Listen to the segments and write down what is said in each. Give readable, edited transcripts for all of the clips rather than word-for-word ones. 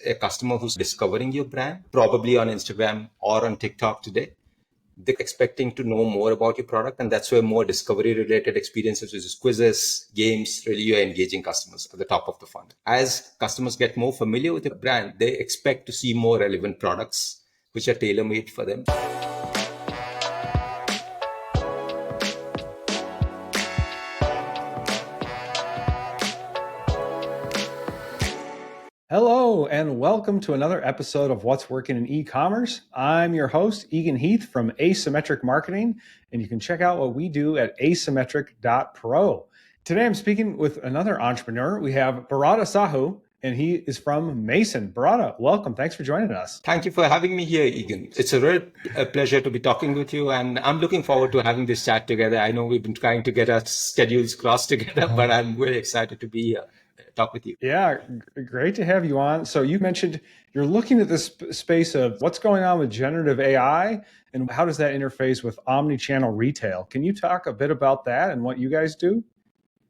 a customer who's discovering your brand, probably on Instagram or on TikTok today. They're expecting to know more about your product. And that's where more discovery related experiences, which is quizzes, games, really you're engaging customers at the top of the funnel. As customers get more familiar with the brand, they expect to see more relevant products, which are tailor-made for them. Hello, and welcome to another episode of What's Working in E-commerce. I'm your host, Eagan Heath from Asymmetric Marketing, and you can check out what we do at asymmetric.pro. Today, I'm speaking with another entrepreneur. We have Barada Sahu, and he is from Mason. Bharata, welcome. Thanks for joining us. Thank you for having me here, Eagan. It's a real pleasure to be talking with you, and I'm looking forward to having this chat together. I know we've been trying to get our schedules crossed together, but I'm really excited to be here. Talk with you. Yeah, great to have you on. So you mentioned you're looking at this space of what's going on with generative AI and how does that interface with omni-channel retail? Can you talk a bit about that and what you guys do?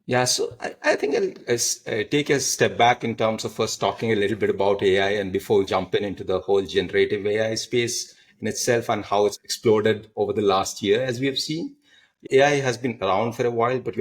Yeah, so I think I'll take a step back in terms of first talking a little bit about AI and before jumping into the whole generative AI space in itself and how it's exploded over the last year, as we have seen. AI has been around for a while, but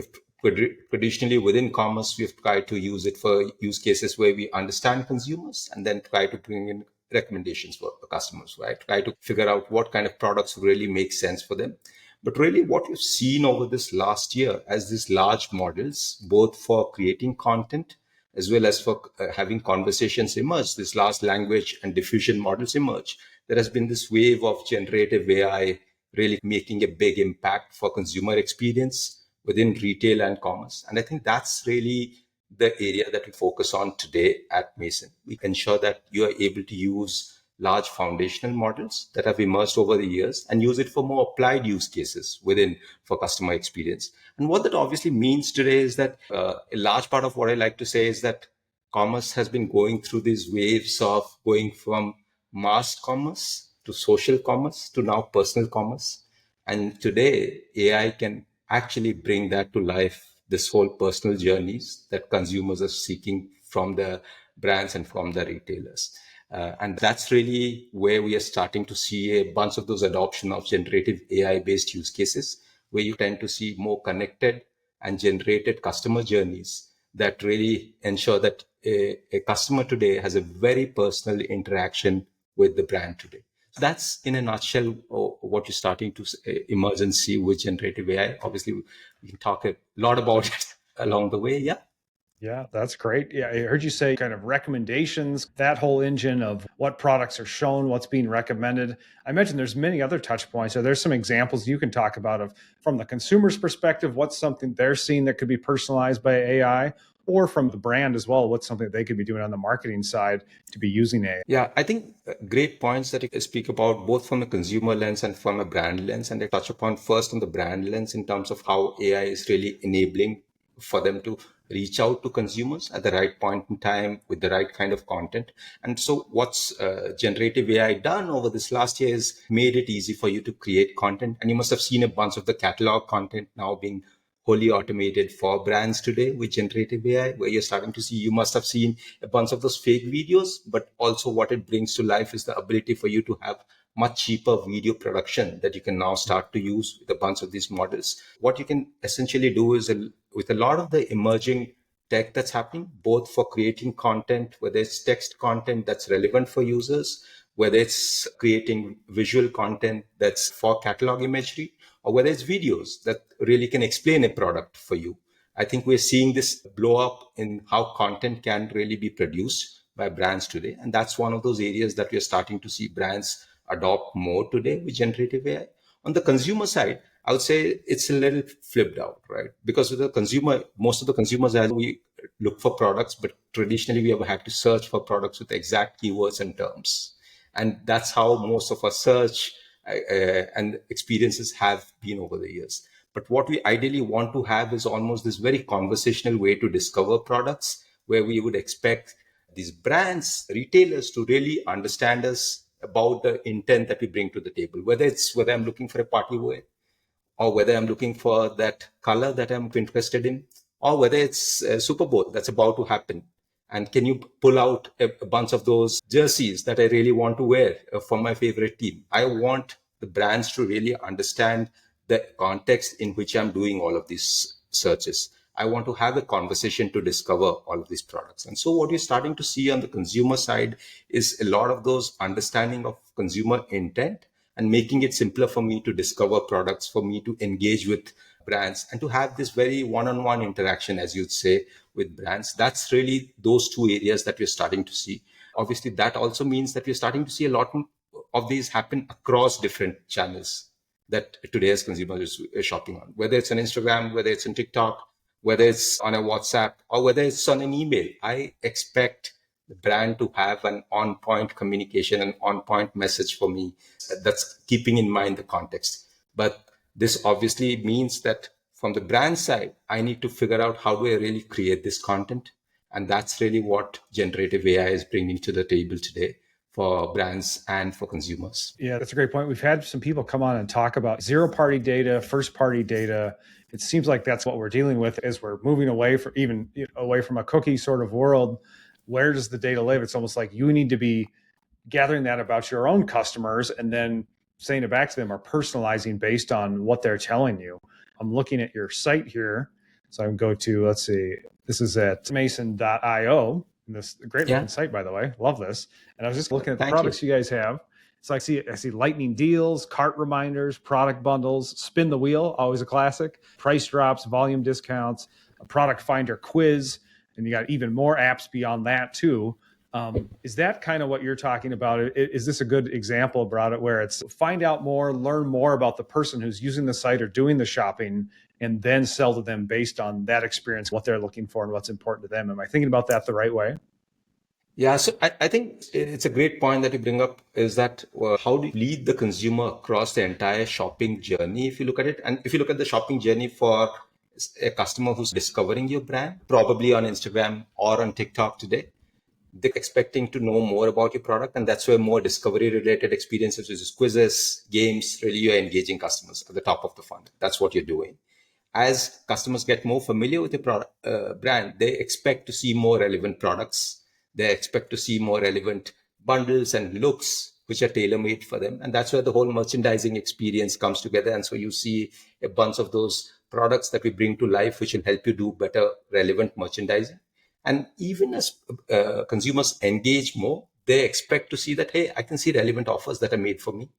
traditionally within commerce, we've tried to use it for use cases where we understand consumers and then try to bring in recommendations for the customers, right? Try to figure out what kind of products really make sense for them. But really what we've seen over this last year as these large models, both for creating content as well as for having conversations emerge, this large language and diffusion models emerge, there has been this wave of generative AI really making a big impact for consumer experience within retail and commerce. And I think that's really the area that we focus on today at Mason. We ensure that you are able to use large foundational models that have emerged over the years and use it for more applied use cases within for customer experience. And what that obviously means today is that a large part of what I like to say is that commerce has been going through these waves of going from mass commerce to social commerce to now personal commerce. And today, AI can actually bring that to life, this whole personal journeys that consumers are seeking from the brands and from the retailers. And that's really where we are starting to see a bunch of those adoption of generative AI-based use cases, where you tend to see more connected and generated customer journeys that really ensure that a customer today has a very personal interaction with the brand today. So that's in a nutshell what you're starting to emerge and see with generative AI. Obviously, we can talk a lot about it along the way. Yeah. Yeah, that's great. Yeah, I heard you say kind of recommendations, that whole engine of what products are shown, what's being recommended. I mentioned there's many other touch points. So there's some examples you can talk about of from the consumer's perspective, what's something they're seeing that could be personalized by AI, or from the brand as well, what's something that they could be doing on the marketing side to be using AI. Yeah, I think great points that you speak about both from a consumer lens and from a brand lens. And I touch upon first on the brand lens in terms of how AI is really enabling for them to reach out to consumers at the right point in time with the right kind of content. And so what's generative AI done over this last year is made it easy for you to create content. And you must have seen a bunch of the catalog content now being wholly automated for brands today with generative AI, where you're starting to see, you must have seen a bunch of those fake videos, but also what it brings to life is the ability for you to have much cheaper video production that you can now start to use with a bunch of these models. What you can essentially do is with a lot of the emerging tech that's happening, both for creating content, whether it's text content that's relevant for users, whether it's creating visual content that's for catalog imagery, or whether it's videos that really can explain a product for you. I think we're seeing this blow up in how content can really be produced by brands today. And that's one of those areas that we're starting to see brands adopt more today with generative AI. On the consumer side, I would say it's a little flipped out, right? Because with the consumer, most of the consumers, as we look for products, but traditionally we have had to search for products with exact keywords and terms. And that's how most of our search and experiences have been over the years. But what we ideally want to have is almost this very conversational way to discover products, where we would expect these brands, retailers to really understand us about the intent that we bring to the table, whether I'm looking for a party wear, or whether I'm looking for that color that I'm interested in, or whether it's a Super Bowl that's about to happen. And can you pull out a bunch of those jerseys that I really want to wear for my favorite team? I want the brands to really understand the context in which I'm doing all of these searches. I want to have a conversation to discover all of these products. And so what you're starting to see on the consumer side is a lot of those understanding of consumer intent and making it simpler for me to discover products, for me to engage with brands, and to have this very one-on-one interaction, as you'd say, with brands. That's really those two areas that we're starting to see. Obviously, that also means that we're starting to see a lot of these happen across different channels that today's consumer is shopping on, whether it's on Instagram, whether it's on TikTok, whether it's on a WhatsApp, or whether it's on an email. I expect the brand to have an on-point communication, an on-point message for me that's keeping in mind the context. But this obviously means that from the brand side, I need to figure out how do I really create this content. And that's really what generative AI is bringing to the table today for brands and for consumers. Yeah, that's a great point. We've had some people come on and talk about zero-party data, first-party data. It seems like that's what we're dealing with as we're moving away from away from a cookie sort of world. Where does the data live? It's almost like you need to be gathering that about your own customers and then saying it back to them or personalizing based on what they're telling you. I'm looking at your site here. So I can go to, let's see, this is at mason.io. This great looking site, by the way. Love this. And I was just looking at the products you guys have. So I see lightning deals, cart reminders, product bundles, spin the wheel, always a classic, price drops, volume discounts, a product finder quiz, and you got even more apps beyond that too. Is that kind of what you're talking about? Is this a good example, Bharata, where it's find out more, learn more about the person who's using the site or doing the shopping, and then sell to them based on that experience, what they're looking for and what's important to them? Am I thinking about that the right way? Yeah, so I think it's a great point that you bring up is that how do you lead the consumer across the entire shopping journey, if you look at it? And if you look at the shopping journey for a customer who's discovering your brand, probably on Instagram or on TikTok today, they're expecting to know more about your product. And that's where more discovery related experiences, which is quizzes, games, really you're engaging customers at the top of the funnel. That's what you're doing. As customers get more familiar with your product, brand, they expect to see more relevant products. They expect to see more relevant bundles and looks, which are tailor-made for them. And that's where the whole merchandising experience comes together. And so you see a bunch of those products that we bring to life, which will help you do better, relevant merchandising. And even as consumers engage more, they expect to see that, hey, I can see relevant offers that are made for me.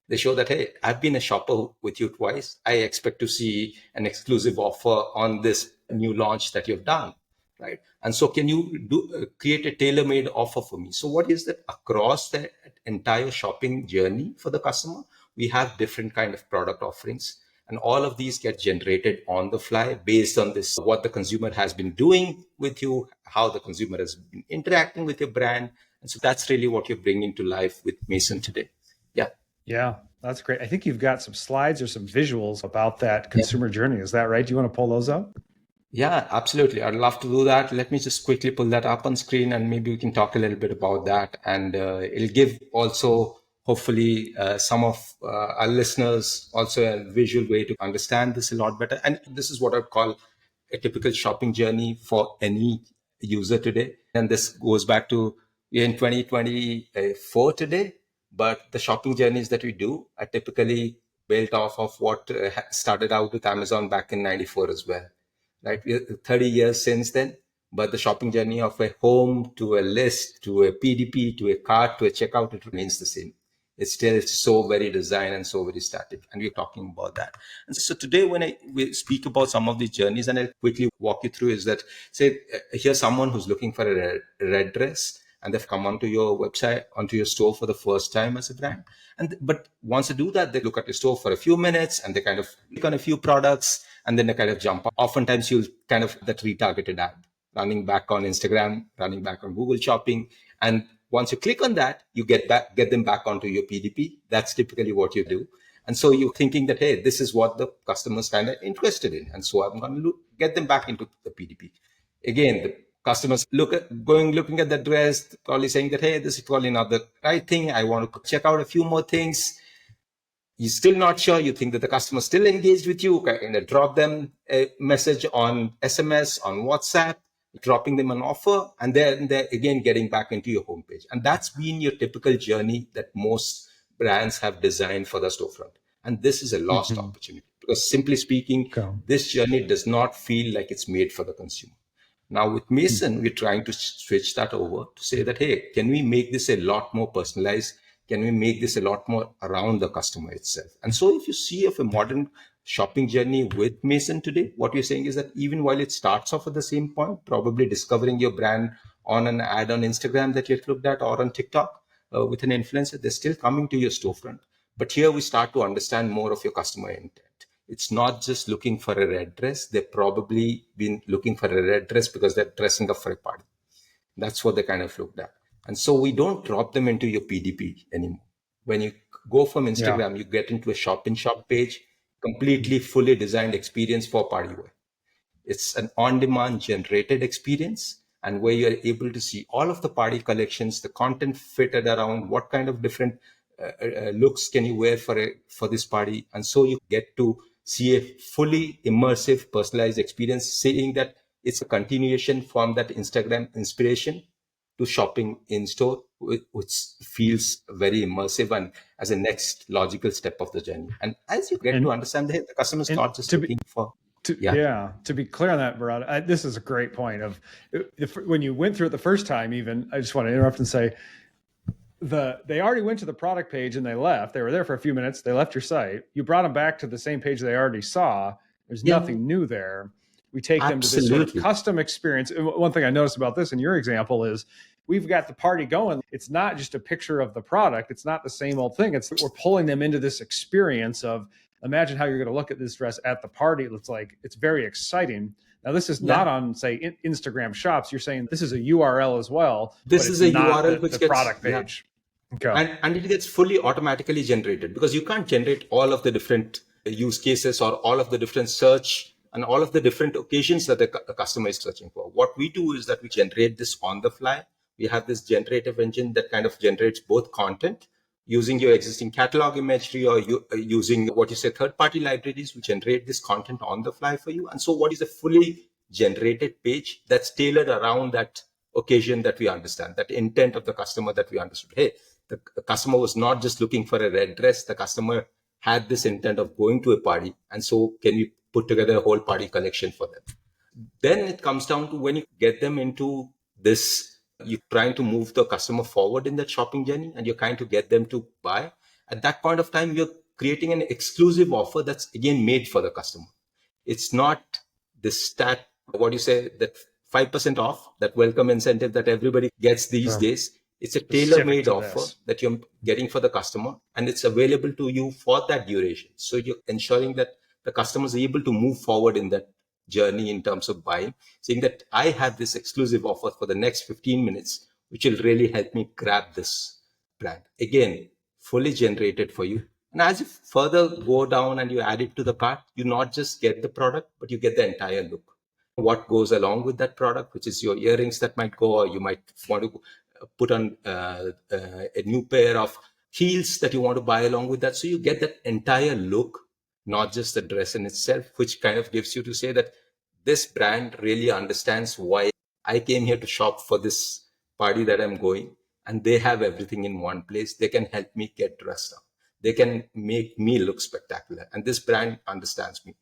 They show that, hey, I've been a shopper with you twice. I expect to see an exclusive offer on this new launch that you've done, right? And so can you create a tailor-made offer for me? So what is that across the entire shopping journey for the customer? We have different kind of product offerings. And all of these get generated on the fly based on this, what the consumer has been doing with you, how the consumer has been interacting with your brand. And so that's really what you're bringing to life with Mason today. Yeah. Yeah, that's great. I think you've got some slides or some visuals about that consumer journey. Is that right? Do you want to pull those up? Yeah, absolutely. I'd love to do that. Let me just quickly pull that up on screen and maybe we can talk a little bit about that. And it'll give also, hopefully, some of our listeners also a visual way to understand this a lot better. And this is what I'd call a typical shopping journey for any user today. And this goes back to we're in 2024 today, but the shopping journeys that we do are typically built off of what started out with Amazon back in 94 as well, right? 30 years since then, but the shopping journey of a home to a list to a PDP to a cart to a checkout, it remains the same. It's still so very design and so very static, and we're talking about that. And so today, when we speak about some of these journeys, and I'll quickly walk you through, is that say here's someone who's looking for a red dress, and they've come onto your website, onto your store for the first time as a brand. But once they do that, they look at your store for a few minutes and they kind of click on a few products and then they kind of jump. Oftentimes you'll kind of that retargeted ad running back on Instagram, running back on Google Shopping. And once you click on that, you get them back onto your PDP. That's typically what you do. And so you're thinking that, hey, this is what the customer's kind of interested in. And so I'm going to get them back into the PDP. Again, the customers looking at the dress, probably saying that, hey, this is probably not the right thing. I want to check out a few more things. You're still not sure. You think that the customer still engaged with you. Drop them a message on SMS, on WhatsApp. dropping them an offer, and then they're again getting back into your homepage. And that's been your typical journey that most brands have designed for the storefront. And this is a lost opportunity because, simply speaking, Okay. this journey does not feel like it's made for the consumer. Now with Mason, we're trying to switch that over to say that, hey, can we make this a lot more personalized? Can we make this a lot more around the customer itself? And so if you see of a modern shopping journey with Mason today, what we're saying is that even while it starts off at the same point, probably discovering your brand on an ad on Instagram that you've looked at or on TikTok with an influencer, they're still coming to your storefront. But here we start to understand more of your customer intent. It's not just looking for a red dress. They've probably been looking for a red dress because they're dressing up for a party. That's what they kind of looked at. And so we don't drop them into your PDP anymore. When you go from Instagram, you get into a shop in shop page, completely fully designed experience for party wear. It's an on-demand generated experience, and where you're able to see all of the party collections, the content fitted around what kind of different looks can you wear for this party. And so you get to see a fully immersive, personalized experience, saying that it's a continuation from that Instagram inspiration to shopping in store, which feels very immersive and as a next logical step of the journey. And as you get to understand that the customer is not just looking for to be clear on that, Bharata, this is a great point. When you went through it the first time, even, I just want to interrupt and say, they already went to the product page and they left. They were there for a few minutes. They left your site. You brought them back to the same page they already saw. There's nothing new there. We take them to this sort of custom experience. And one thing I noticed about this in your example is we've got the party going. It's not just a picture of the product. It's not the same old thing. It's that we're pulling them into this experience of, imagine how you're going to look at this dress at the party. It looks like it's very exciting. Now, this is not on, say, Instagram shops. You're saying this is a URL as well. This is a URL which gets product page. Okay. And it gets fully automatically generated because you can't generate all of the different use cases or all of the different search and all of the different occasions that the customer is searching for. What we do is that we generate this on the fly. We have this generative engine that kind of generates both content using your existing catalog imagery or using what you say third-party libraries. We generate this content on the fly for you. And so what is a fully generated page that's tailored around that occasion that we understand, that intent of the customer that we understood. Hey, the customer was not just looking for a red dress. The customer had this intent of going to a party. And so can we put together a whole party collection for them? Then it comes down to when you get them into this, you're trying to move the customer forward in that shopping journey and you're trying to get them to buy. At that point of time, you're creating an exclusive offer that's again made for the customer. It's not the stat, what do you say, that 5% off, that welcome incentive that everybody gets these days. It's a tailor-made offer that you're getting for the customer, and it's available to you for that duration. So you're ensuring that the customer is able to move forward in that journey in terms of buying, saying that I have this exclusive offer for the next 15 minutes, which will really help me grab this brand. Again, fully generated for you. And as you further go down and you add it to the cart, you not just get the product, but you get the entire look. What goes along with that product, which is your earrings that might go, or you might want to put on a new pair of heels that you want to buy along with that. So you get that entire look, not just the dress in itself, which kind of gives you to say that this brand really understands why I came here to shop for this party that I'm going, and they have everything in one place. They can help me get dressed up. They can make me look spectacular. And this brand understands me.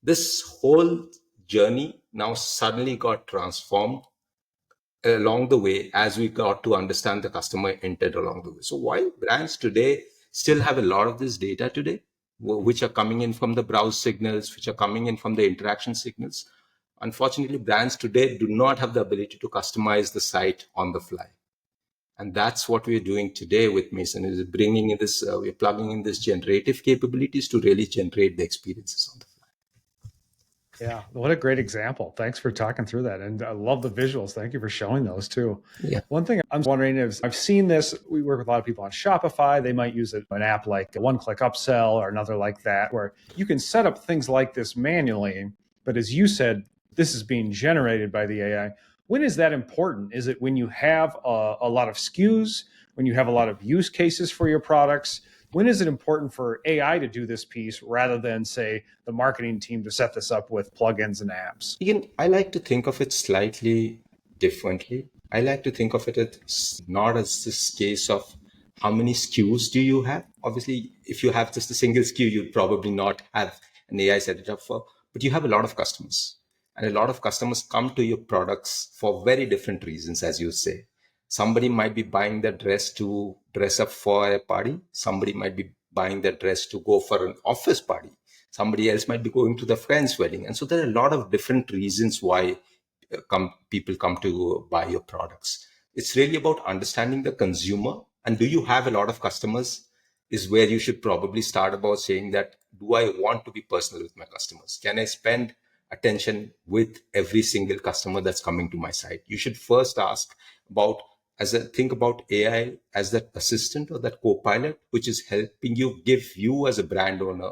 This whole journey now suddenly got transformed along the way as we got to understand the customer intent along the way. So while brands today still have a lot of this data today, which are coming in from the browse signals, which are coming in from the interaction signals, unfortunately, brands today do not have the ability to customize the site on the fly. And that's what we're doing today with Mason, is bringing in this, we're plugging in this generative capabilities to really generate the experiences on the fly. Yeah, what a great example. Thanks for talking through that. And I love the visuals. Thank you for showing those too. Yeah. One thing I'm wondering is, I've seen this, we work with a lot of people on Shopify. They might use an app like a one-click upsell or another like that, where you can set up things like this manually. But as you said, this is being generated by the AI. When is that important? Is it when you have a lot of SKUs, when you have a lot of use cases for your products? When is it important for AI to do this piece rather than, say, the marketing team to set this up with plugins and apps? Again, I like to think of it slightly differently. I like to think of it as not as this case of how many SKUs do you have. Obviously, if you have just a single SKU, you'd probably not have an AI set it up for, but you have a lot of customers. And a lot of customers come to your products for very different reasons, as you say. Somebody might be buying their dress to dress up for a party. Somebody might be buying their dress to go for an office party. Somebody else might be going to the friend's wedding. And so there are a lot of different reasons why people come to buy your products. It's really about understanding the consumer. And do you have a lot of customers is where you should probably start about saying that, do I want to be personal with my customers? Can I spend attention with every single customer that's coming to my site? You should first ask about, think about AI as that assistant or that co-pilot, which is helping you, give you as a brand owner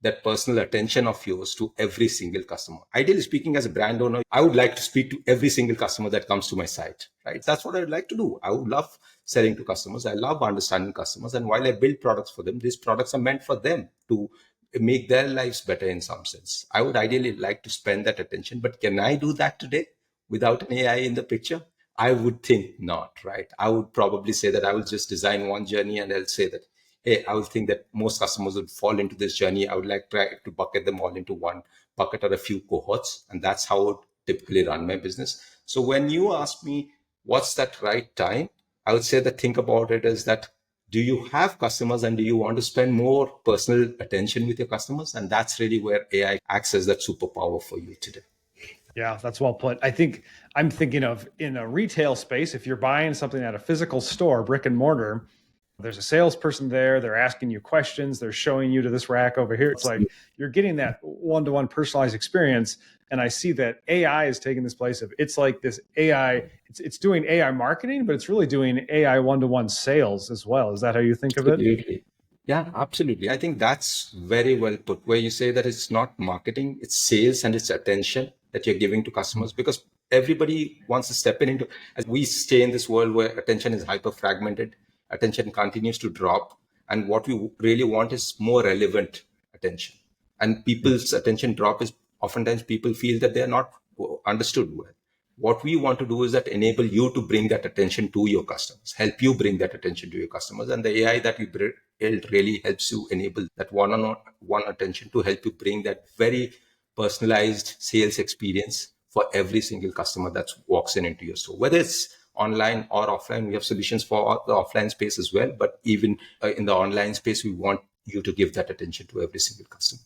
that personal attention of yours to every single customer. Ideally speaking, as a brand owner, I would like to speak to every single customer that comes to my site, right? That's what I'd like to do. I would love selling to customers. I love understanding customers. And while I build products for them, these products are meant for them to make their lives better in some sense. I would ideally like to spend that attention, but can I do that today without an AI in the picture? I would think not, right? I would probably say that I will just design one journey and I'll say that, hey, I would think that most customers would fall into this journey. I would like try to bucket them all into one bucket or a few cohorts. And that's how I would typically run my business. So when you ask me, what's that right time? I would say that think about it as that, do you have customers and do you want to spend more personal attention with your customers? And that's really where AI acts as that superpower for you today. Yeah, that's well put. I think I'm thinking of in a retail space, if you're buying something at a physical store, brick and mortar, there's a salesperson there. They're asking you questions. They're showing you to this rack over here. It's like you're getting that one-to-one personalized experience. And I see that AI is taking this place of, it's like this AI, it's doing AI marketing, but it's really doing AI one-to-one sales as well. Is that how you think of it? Absolutely. Yeah, absolutely. I think that's very well put, where you say that it's not marketing, it's sales and it's attention that you're giving to customers, because everybody wants to step into, as we stay in this world where attention is hyper fragmented, attention continues to drop. And what we really want is more relevant attention. And people's attention drop is oftentimes people feel that they're not understood well. What we want to do is that enable you to bring that attention to your customers, help you bring that attention to your customers. And the AI that we build really helps you enable that one-on-one attention to help you bring that very personalized sales experience for every single customer that walks into your store, whether it's online or offline. We have solutions for the offline space as well, but even in the online space, we want you to give that attention to every single customer.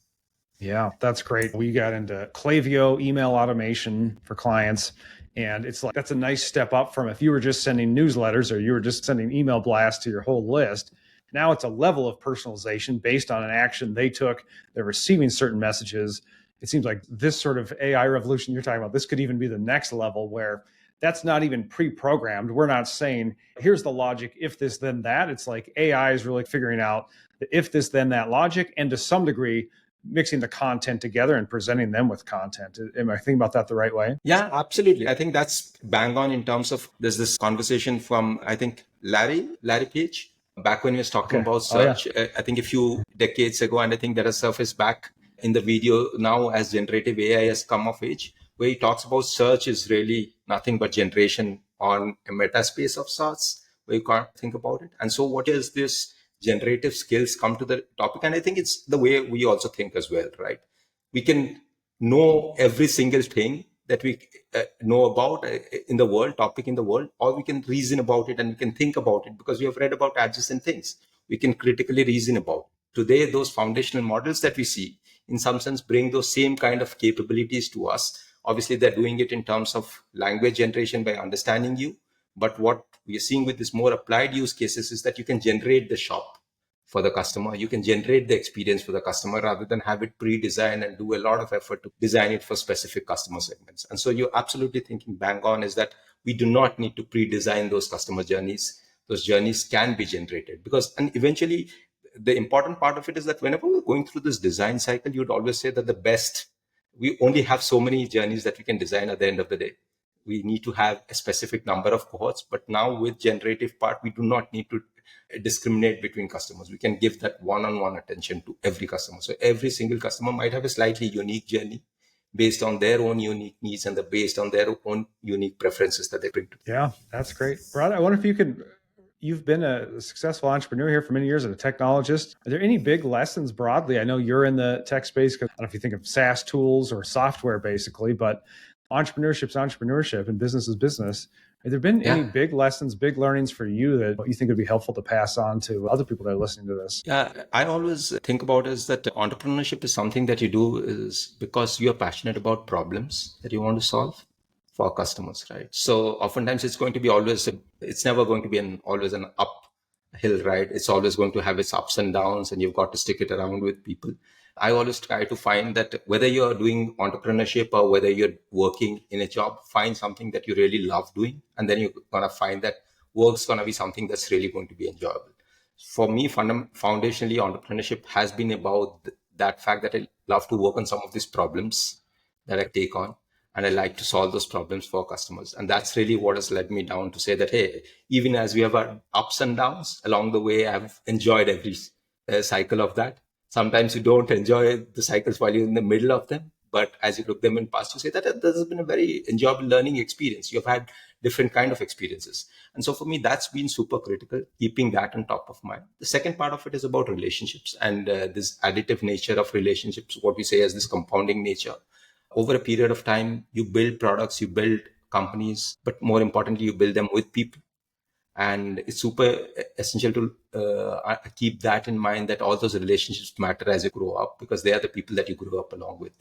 Yeah, that's great. We got into Klaviyo email automation for clients. And it's like, that's a nice step up from if you were just sending newsletters or you were just sending email blasts to your whole list. Now it's a level of personalization based on an action they took. They're receiving certain messages. It seems like this sort of AI revolution you're talking about, this could even be the next level where that's not even pre-programmed. We're not saying, here's the logic, if this, then that. It's like AI is really figuring out the if this, then that logic, and to some degree, mixing the content together and presenting them with content. Am I thinking about that the right way? Yeah, absolutely. I think that's bang on in terms of, there's this conversation from, I think, Larry Page, back when he was talking about search, I think a few decades ago. And I think that has surfaced back in the video now as generative AI has come of age, where he talks about search is really nothing but generation on a meta space of sorts, where you can't think about it. And so what is this generative skills come to the topic? And I think it's the way we also think as well, right? We can know every single thing that we know about in the world, topic in the world, or we can reason about it and we can think about it because we have read about adjacent things. We can critically reason about. Today, those foundational models that we see, in some sense, bring those same kind of capabilities to us. Obviously, they're doing it in terms of language generation by understanding you. But what we are seeing with this more applied use cases is that you can generate the shop for the customer. You can generate the experience for the customer rather than have it pre-designed and do a lot of effort to design it for specific customer segments. And so you're absolutely thinking bang on is that we do not need to pre-design those customer journeys. Those journeys can be generated because, and eventually the important part of it is that whenever we're going through this design cycle, you'd always say that the best, we only have so many journeys that we can design at the end of the day. We need to have a specific number of cohorts, but now with generative part, we do not need to discriminate between customers. We can give that one-on-one attention to every customer. So every single customer might have a slightly unique journey based on their own unique needs and based on their own unique preferences that they bring to. Yeah, that's great. Barada, I wonder if you've been a successful entrepreneur here for many years and a technologist. Are there any big lessons broadly? I know you're in the tech space, because I don't know if you think of SaaS tools or software basically, but entrepreneurship's entrepreneurship and business is business. Have there been any big lessons, big learnings for you that you think would be helpful to pass on to other people that are listening to this? Yeah, I always think about is that entrepreneurship is something that you do is because you're passionate about problems that you want to solve for customers, right? So oftentimes it's going to be it's never going to be always an uphill ride. It's always going to have its ups and downs, and you've got to stick it around with people. I always try to find that whether you're doing entrepreneurship or whether you're working in a job, find something that you really love doing. And then you're going to find that work's going to be something that's really going to be enjoyable. For me, foundationally, entrepreneurship has been about that fact that I love to work on some of these problems that I take on, and I like to solve those problems for customers. And that's really what has led me down to say that, hey, even as we have had ups and downs along the way, I've enjoyed every cycle of that. Sometimes you don't enjoy the cycles while you're in the middle of them, but as you look them in past, you say that this has been a very enjoyable learning experience. You've had different kind of experiences. And so for me, that's been super critical, keeping that on top of mind. The second part of it is about relationships and this additive nature of relationships, what we say as this compounding nature. Over a period of time, you build products, you build companies, but more importantly, you build them with people. And it's super essential to keep that in mind, that all those relationships matter as you grow up, because they are the people that you grew up along with,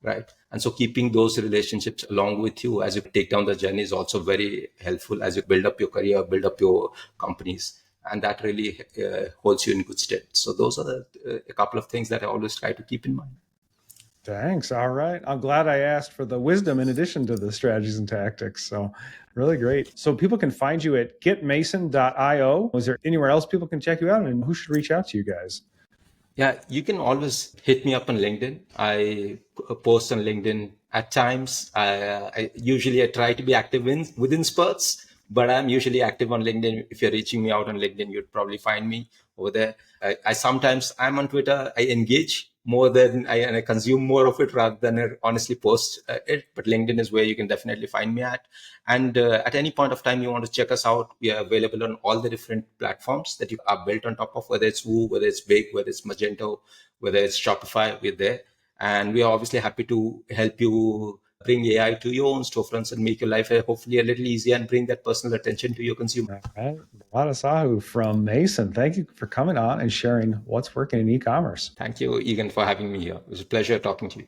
right? And so keeping those relationships along with you as you take down the journey is also very helpful as you build up your career, build up your companies. And that really holds you in good stead. So those are a couple of things that I always try to keep in mind. Thanks. All right. I'm glad I asked for the wisdom in addition to the strategies and tactics. So really great. So people can find you at getmason.io. Is there anywhere else people can check you out, and who should reach out to you guys? Yeah, you can always hit me up on LinkedIn. I post on LinkedIn at times. I usually try to be active within spurts, but I'm usually active on LinkedIn. If you're reaching me out on LinkedIn, you'd probably find me over there. I'm on Twitter. I engage more and I consume more of it rather than I honestly post it. But LinkedIn is where you can definitely find me at. And at any point of time you want to check us out, we are available on all the different platforms that you are built on top of, whether it's Woo, whether it's Big, whether it's Magento, whether it's Shopify, we're there. And we are obviously happy to help you bring AI to your own storefronts and make your life hopefully a little easier and bring that personal attention to your consumer. All right. Barada Sahu from Mason, thank you for coming on and sharing what's working in e-commerce. Thank you, Eagan, for having me here. It was a pleasure talking to you.